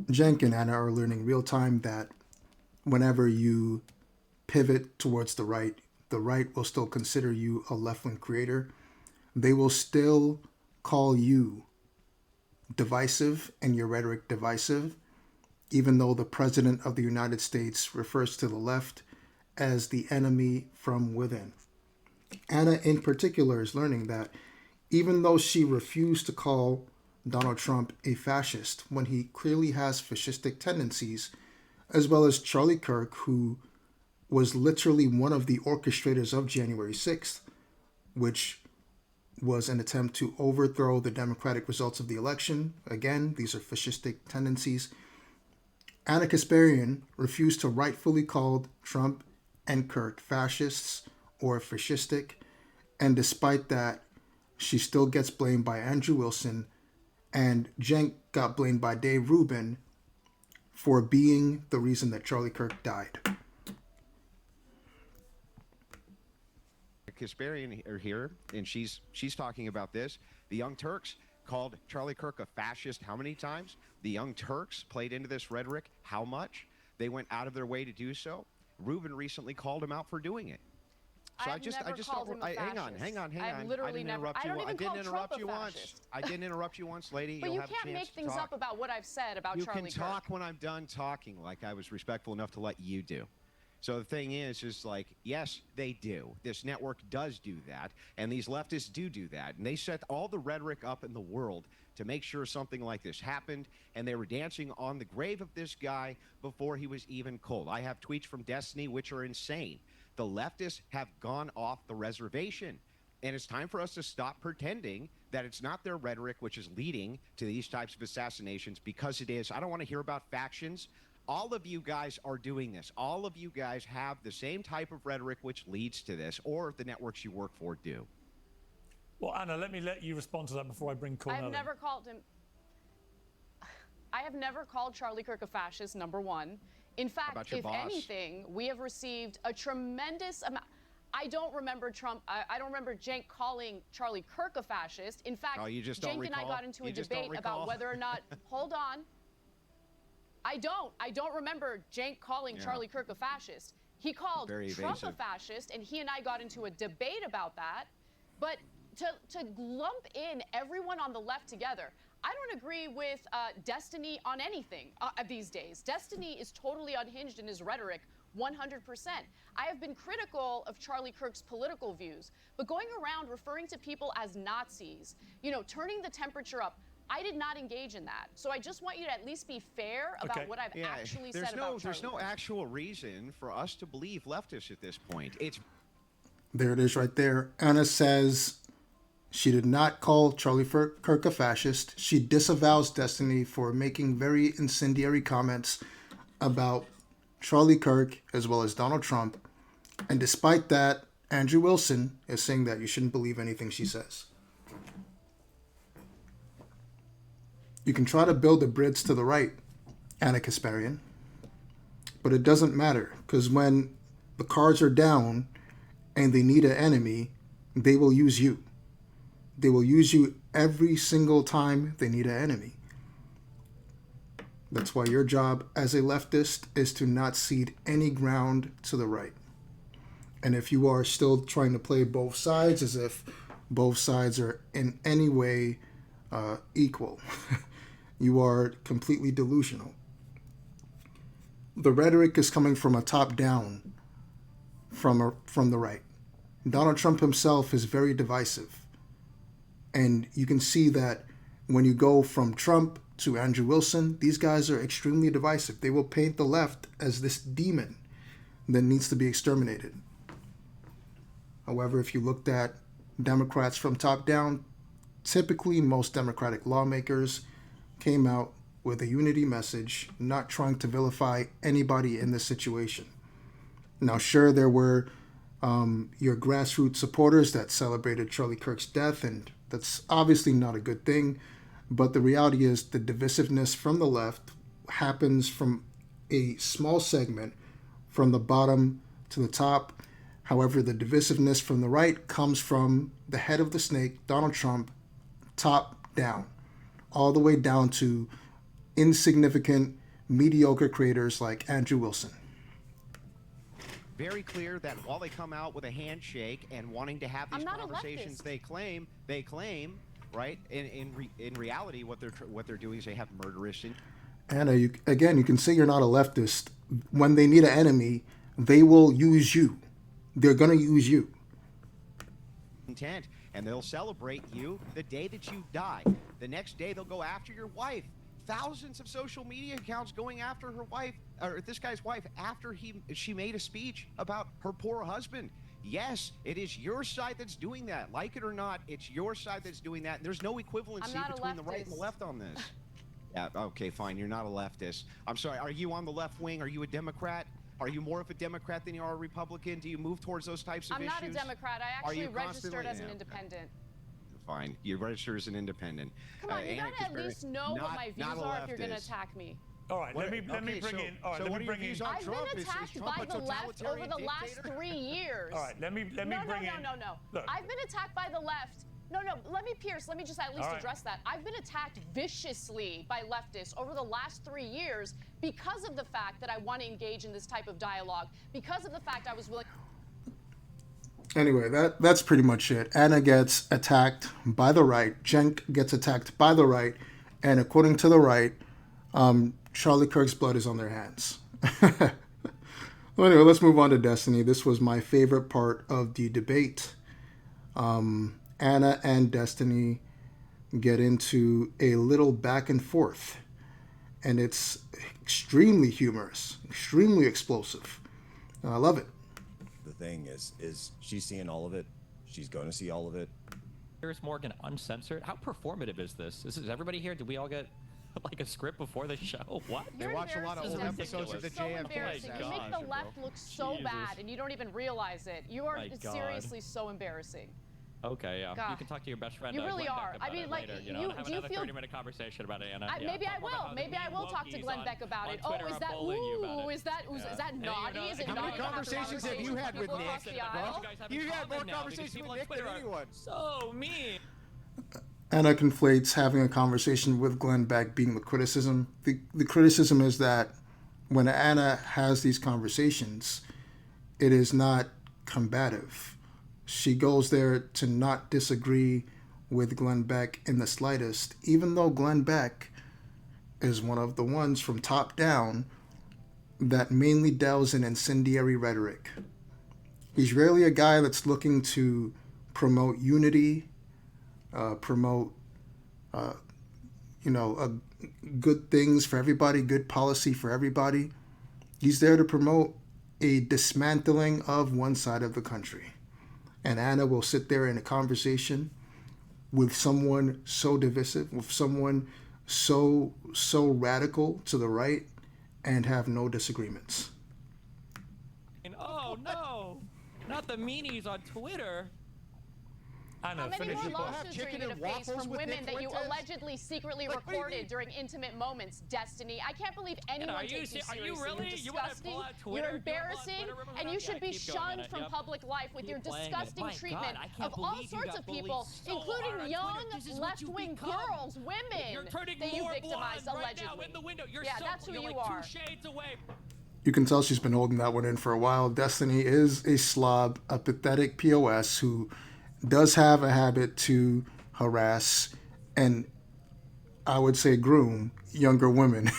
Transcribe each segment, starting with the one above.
Cenk and Anna are learning real time that whenever you pivot towards the right will still consider you a left wing creator. They will still call you divisive and your rhetoric divisive, even though the President of the United States refers to the left as the enemy from within. Anna, in particular, is learning that even though she refused to call Donald Trump a fascist when he clearly has fascistic tendencies, as well as Charlie Kirk, who was literally one of the orchestrators of January 6th, which was an attempt to overthrow the democratic results of the election. Again, these are fascistic tendencies. Anna Kasparian refused to rightfully call Trump and Kirk fascists or fascistic, and despite that, she still gets blamed by Andrew Wilson, and Cenk got blamed by Dave Rubin for being the reason that Charlie Kirk died. Kasparian are here, and she's talking about this. The Young Turks called Charlie Kirk a fascist how many times? The Young Turks played into this rhetoric how much? They went out of their way to do so. Rubin recently called him out for doing it. So I just don't. Hang on. I didn't interrupt you once. I didn't interrupt you once, lady. But you can't make things up about what I've said about Charlie Kirk. You can talk when I'm done talking, like I was respectful enough to let you do. So the thing is like, yes, they do. This network does do that, and these leftists do that, and they set all the rhetoric up in the world to make sure something like this happened, and they were dancing on the grave of this guy before he was even cold. I have tweets from Destiny which are insane. The leftists have gone off the reservation, and it's time for us to stop pretending that it's not their rhetoric which is leading to these types of assassinations, because it is. I don't want to hear about factions. All of you guys are doing this. All of you guys have the same type of rhetoric which leads to this, or the networks you work for do. Well, Anna, let me let you respond to that before I bring Cornell in. I have never called Charlie Kirk a fascist, number one. In fact, if anything, we have received a tremendous amount. I don't remember Cenk calling Charlie Kirk a fascist. In fact, Cenk and I got into a debate about whether or not, hold on. I don't remember Cenk calling Charlie Kirk a fascist. He called Trump a fascist, and he and I got into a debate about that. But to lump in everyone on the left together, I don't agree with Destiny on anything these days. Destiny is totally unhinged in his rhetoric, 100%. I have been critical of Charlie Kirk's political views, but going around referring to people as Nazis, turning the temperature up, I did not engage in that. So I just want you to at least be fair about what I've actually said about Charlie. There's no actual reason for us to believe leftists at this point. There it is right there. Anna says she did not call Charlie Kirk a fascist. She disavows Destiny for making very incendiary comments about Charlie Kirk as well as Donald Trump. And despite that, Andrew Wilson is saying that you shouldn't believe anything she says. You can try to build a bridge to the right, Anna Kasparian, but it doesn't matter, because when the cards are down and they need an enemy, they will use you. They will use you every single time they need an enemy. That's why your job as a leftist is to not cede any ground to the right. And if you are still trying to play both sides as if both sides are in any way equal, you are completely delusional. The rhetoric is coming from a top down, from the right. Donald Trump himself is very divisive. And you can see that when you go from Trump to Andrew Wilson, these guys are extremely divisive. They will paint the left as this demon that needs to be exterminated. However, if you looked at Democrats from top down, typically most Democratic lawmakers came out with a unity message, not trying to vilify anybody in this situation. Now, sure, there were your grassroots supporters that celebrated Charlie Kirk's death, and that's obviously not a good thing. But the reality is the divisiveness from the left happens from a small segment from the bottom to the top. However, the divisiveness from the right comes from the head of the snake, Donald Trump, top down, all the way down to insignificant, mediocre creators like Andrew Wilson. Very clear that while they come out with a handshake and wanting to have these conversations, they claim, right? In reality, what they're doing is they have murderous. Anna, you can say you're not a leftist. When they need an enemy, they will use you. They're gonna use you. Intent, and they'll celebrate you the day that you die. The next day, they'll go after your wife. Thousands of social media accounts going after her wife, or this guy's wife, after she made a speech about her poor husband. Yes, it is your side that's doing that. Like it or not, it's your side that's doing that. There's no equivalency between the right and the left on this. Yeah, okay, fine. You're not a leftist. I'm sorry. Are you on the left wing? Are you a Democrat? Are you more of a Democrat than you are a Republican? Do you move towards those types of issues? I'm not a Democrat. I actually registered as an independent. Fine. You register as an independent. Come on, you gotta at least know what my views are if you're gonna attack me. All right, let me bring in. All right, let me bring in. I've been attacked by the left over the last 3 years. All right, let me bring in. No. Look. I've been attacked by the left. No, let me just at least address that. I've been attacked viciously by leftists over the last 3 years because of the fact that I want to engage in this type of dialogue, because of the fact I was willing. Anyway, that's pretty much it. Anna gets attacked by the right. Cenk gets attacked by the right. And according to the right, Charlie Kirk's blood is on their hands. Well, anyway, let's move on to Destiny. This was my favorite part of the debate. Anna and Destiny get into a little back and forth. And it's extremely humorous, extremely explosive. I love it. The thing is she's seeing all of it. She's going to see all of it. Here's Morgan uncensored. How performative is this? Is everybody here? Did we all get like a script before the show? What? They watch a lot of old episodes of the JFK. You make the left look so bad, and you don't even realize it. You are seriously so embarrassing. Okay, yeah. God. You can talk to your best friend. You really are. I mean, like, later, have another 30-minute conversation about Anna. Maybe I will. Maybe I will talk to Glenn Beck about it. Oh, is that? Ooh, is that naughty? Is it naughty? How many conversations have you had with Nick? You had more conversations with Nick than anyone. So mean. Anna conflates having a conversation with Glenn Beck being the criticism. The criticism is that when Anna has these conversations, it is not combative. She goes there to not disagree with Glenn Beck in the slightest, even though Glenn Beck is one of the ones from top down that mainly delves in incendiary rhetoric. He's rarely a guy that's looking to promote unity, promote good things for everybody, good policy for everybody. He's there to promote a dismantling of one side of the country. And Anna will sit there in a conversation with someone so divisive, with someone so radical to the right, and have no disagreements. Oh no, not the meanies on Twitter. How many more lawsuits are you going to face from women that you allegedly secretly recorded during intimate moments, Destiny? I can't believe anyone takes you seriously. Are you really? You're disgusting, you're embarrassing, and you should be shunned from public life with your disgusting treatment of all sorts of people, including young left-wing girls, women that you victimized allegedly. Yeah, that's who you are. You can tell she's been holding that one in for a while. Destiny is a slob, a pathetic POS who does have a habit to harass and I would say groom younger women.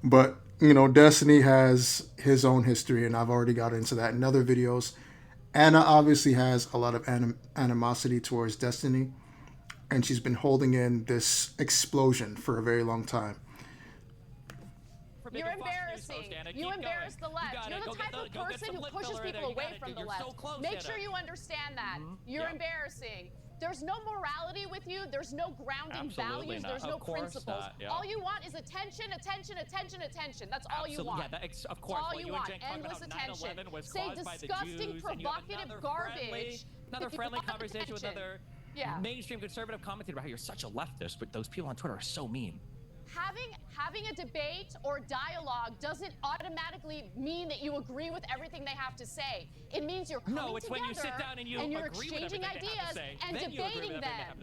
but Destiny has his own history, and I've already got into that in other videos. Anna obviously has a lot of animosity towards Destiny, and she's been holding in this explosion for a very long time. You're embarrassing. You embarrass the left. You're the type of person who pushes people away from the left. Make sure you understand that. You're embarrassing. There's no morality with you. There's no grounding values. There's no principles. All you want is attention. That's all you want. Yeah, of course. All you want. Endless attention. Say disgusting, provocative garbage. Another friendly conversation with other mainstream conservative commentator about how you're such a leftist, but those people on Twitter are so mean. Having a debate or dialogue doesn't automatically mean that you agree with everything they have to say. It means you're coming No, it's together when you sit down and you're exchanging ideas and debating them.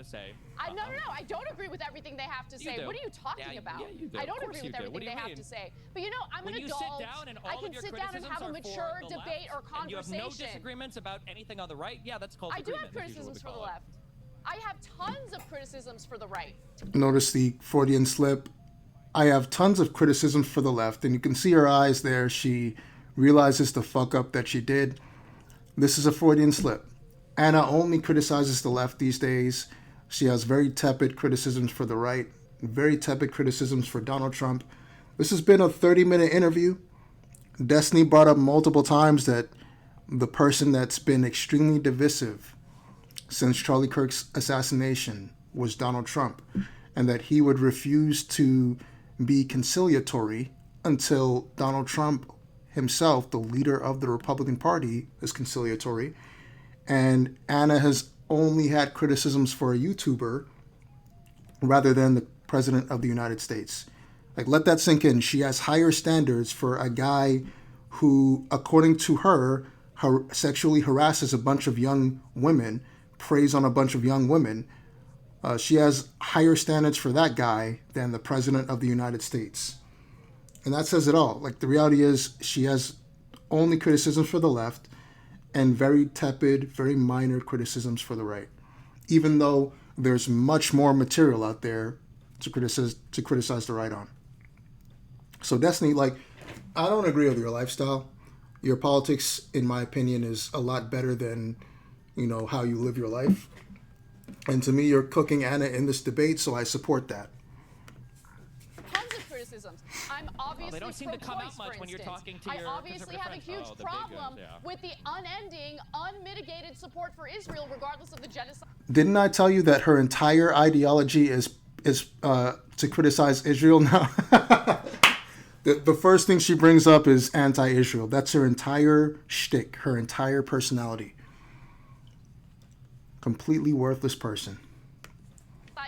No, I don't agree with everything they have to say. What are you talking about? Yeah, you do. I don't agree with everything they have to say. But I'm an adult. I can sit down and have a mature debate or conversation. And you have no disagreements about anything on the right? Yeah, that's called I do agreement. have criticisms for the left. I have tons of criticisms for the right. Notice the Freudian slip. I have tons of criticisms for the left, and you can see her eyes there. She realizes the fuck up that she did. This is a Freudian slip. Anna only criticizes the left these days. She has very tepid criticisms for the right, very tepid criticisms for Donald Trump. This has been a 30-minute interview. Destiny brought up multiple times that the person that's been extremely divisive since Charlie Kirk's assassination was Donald Trump, and that he would refuse to be conciliatory until Donald Trump himself, the leader of the Republican Party, is conciliatory. And Anna has only had criticisms for a YouTuber rather than the President of the United States. Like, let that sink in. She has higher standards for a guy who, according to her, sexually harasses a bunch of young women, preys on a bunch of young women. She has higher standards for that guy than the President of the United States. And that says it all. Like, the reality is she has only criticisms for the left and very tepid, very minor criticisms for the right, even though there's much more material out there to criticize the right on. So Destiny, like, I don't agree with your lifestyle. Your politics, in my opinion, is a lot better than, how you live your life. And to me, you're cooking Anna in this debate, so I support that. Tons of criticisms. I'm obviously they don't seem to come out much when you're talking to your I obviously have a huge problem with the unending, unmitigated support for Israel, regardless of the genocide. Didn't I tell you that her entire ideology is to criticize Israel now? The first thing she brings up is anti-Israel. That's her entire shtick, her entire personality. Completely worthless person.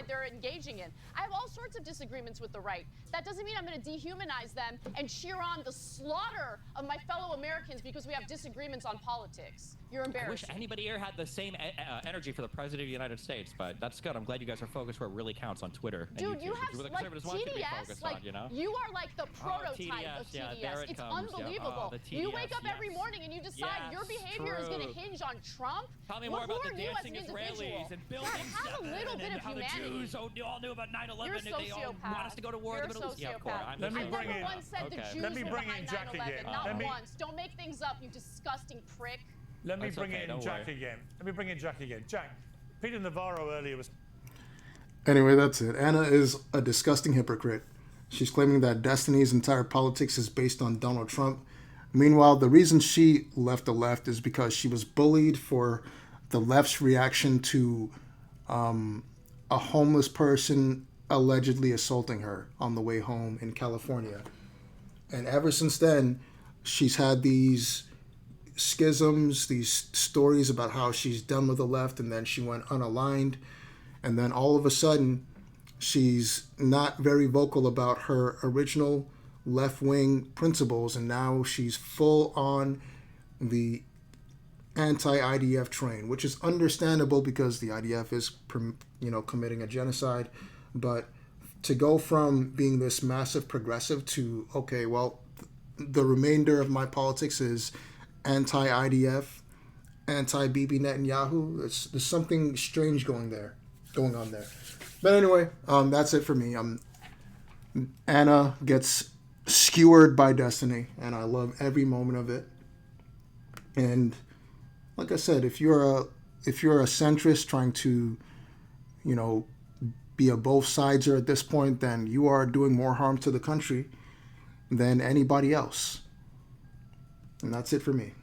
They're engaging in. I have all sorts of disagreements with the right. That doesn't mean I'm going to dehumanize them and cheer on the slaughter of my fellow Americans because we have disagreements on politics. You're embarrassing. I wish anybody here had the same energy for the President of the United States, but that's good. I'm glad you guys are focused where it really counts on Twitter. Dude, you have like TDS, you are like the prototype of TDS. It's unbelievable. You wake up every morning and you decide your behavior is going to hinge on Trump. Tell me more about the dancing Israelis and building have a little bit of humanity. The Jews all knew about 9/11 You're a and they all want us to go to war in the Middle East. Yeah, of course. I never once said the Jews were behind 9/11. Not once. Don't make things up, you disgusting prick. Let me bring in Jack again. Jack, Peter Navarro earlier was... Anyway, that's it. Anna is a disgusting hypocrite. She's claiming that Destiny's entire politics is based on Donald Trump. Meanwhile, the reason she left the left is because she was bullied for the left's reaction to a homeless person allegedly assaulting her on the way home in California. And ever since then, she's had these schisms, these stories about how she's done with the left, and then she went unaligned. And then all of a sudden, she's not very vocal about her original left-wing principles, and now she's full on the anti-IDF train, which is understandable because the IDF is, committing a genocide. But to go from being this massive progressive to, okay, well, the remainder of my politics is anti-IDF, anti-Bibi Netanyahu. There's something strange going on there. But anyway, that's it for me. Anna gets skewered by Destiny, and I love every moment of it. And like I said, if you're a centrist trying to, be a both sideser at this point, then you are doing more harm to the country than anybody else. And that's it for me.